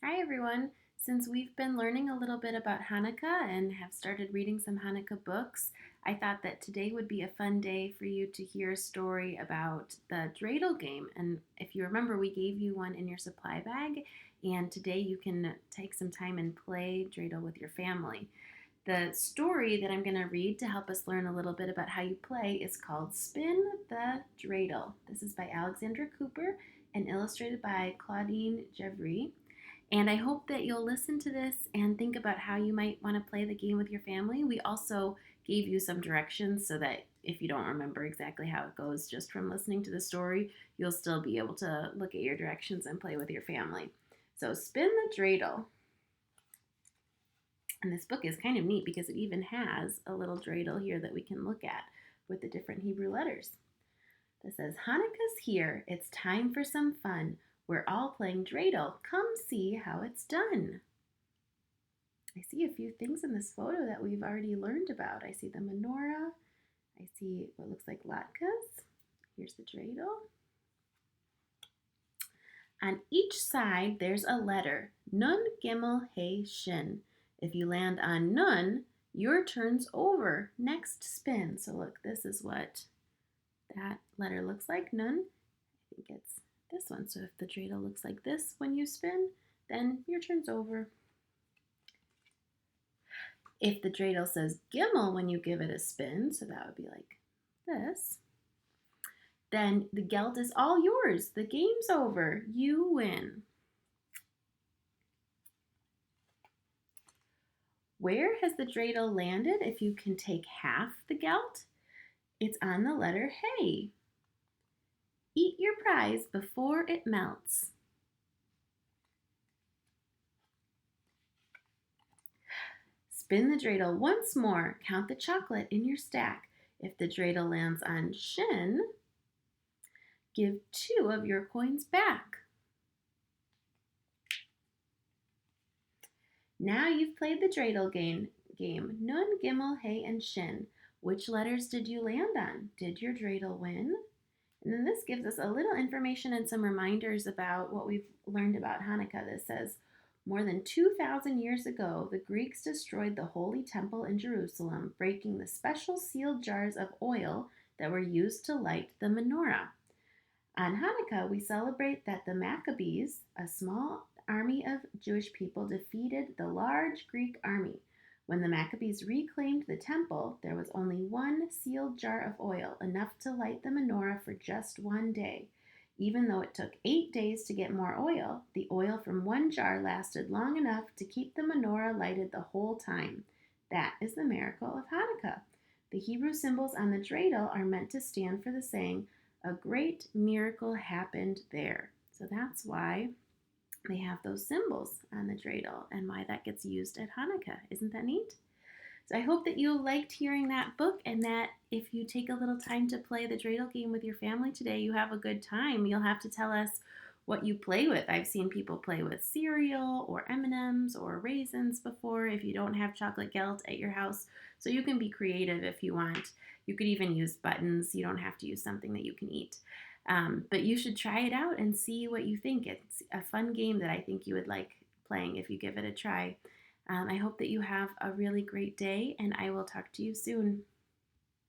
Hi everyone. Since we've been learning a little bit about Hanukkah and have started reading some Hanukkah books, I thought that today would be a fun day for you to hear a story about the Dreidel game. And if you remember, we gave you one in your supply bag, and today you can take some time and play Dreidel with your family. The story that I'm going to read to help us learn a little bit about how you play is called Spin the Dreidel. This is by Alexandra Cooper and illustrated by Claudine Gevry. And I hope that you'll listen to this and think about how you might want to play the game with your family. We also gave you some directions so that if you don't remember exactly how it goes just from listening to the story, you'll still be able to look at your directions and play with your family. So spin the dreidel. And this book is kind of neat because it even has a little dreidel here that we can look at with the different Hebrew letters. That says, Hanukkah's here. It's time for some fun. We're all playing dreidel. Come see how it's done. I see a few things in this photo that we've already learned about. I see the menorah. I see what looks like latkes. Here's the dreidel. On each side, there's a letter. Nun, Gimel, He, Shin. If you land on Nun, your turn's over. Next spin. So look, this is what that letter looks like. Nun. I think it's this one. So if the dreidel looks like this when you spin, then your turn's over. If the dreidel says Gimel when you give it a spin, so that would be like this, then the geld is all yours. The game's over. You win. Where has the dreidel landed if you can take half the geld? It's on the letter He. Eat your prize before it melts. Spin the dreidel once more. Count the chocolate in your stack. If the dreidel lands on Shin, give 2 of your coins back. Now you've played the dreidel game. Nun, Gimel, He, and Shin. Which letters did you land on? Did your dreidel win? And then this gives us a little information and some reminders about what we've learned about Hanukkah. This says, more than 2,000 years ago, the Greeks destroyed the Holy Temple in Jerusalem, breaking the special sealed jars of oil that were used to light the menorah. On Hanukkah, we celebrate that the Maccabees, a small army of Jewish people, defeated the large Greek army. When the Maccabees reclaimed the temple, there was only one sealed jar of oil, enough to light the menorah for just one day. Even though it took 8 days to get more oil, the oil from one jar lasted long enough to keep the menorah lighted the whole time. That is the miracle of Hanukkah. The Hebrew symbols on the dreidel are meant to stand for the saying, a great miracle happened there. So that's why they have those symbols on the dreidel and why that gets used at Hanukkah. Isn't that neat? So I hope that you liked hearing that book and that if you take a little time to play the dreidel game with your family today, you have a good time. You'll have to tell us what you play with. I've seen people play with cereal or M&Ms or raisins before if you don't have chocolate gelt at your house. So you can be creative if you want. You could even use buttons. You don't have to use something that you can eat. But you should try it out and see what you think. It's a fun game that I think you would like playing if you give it a try. I hope that you have a really great day, and I will talk to you soon.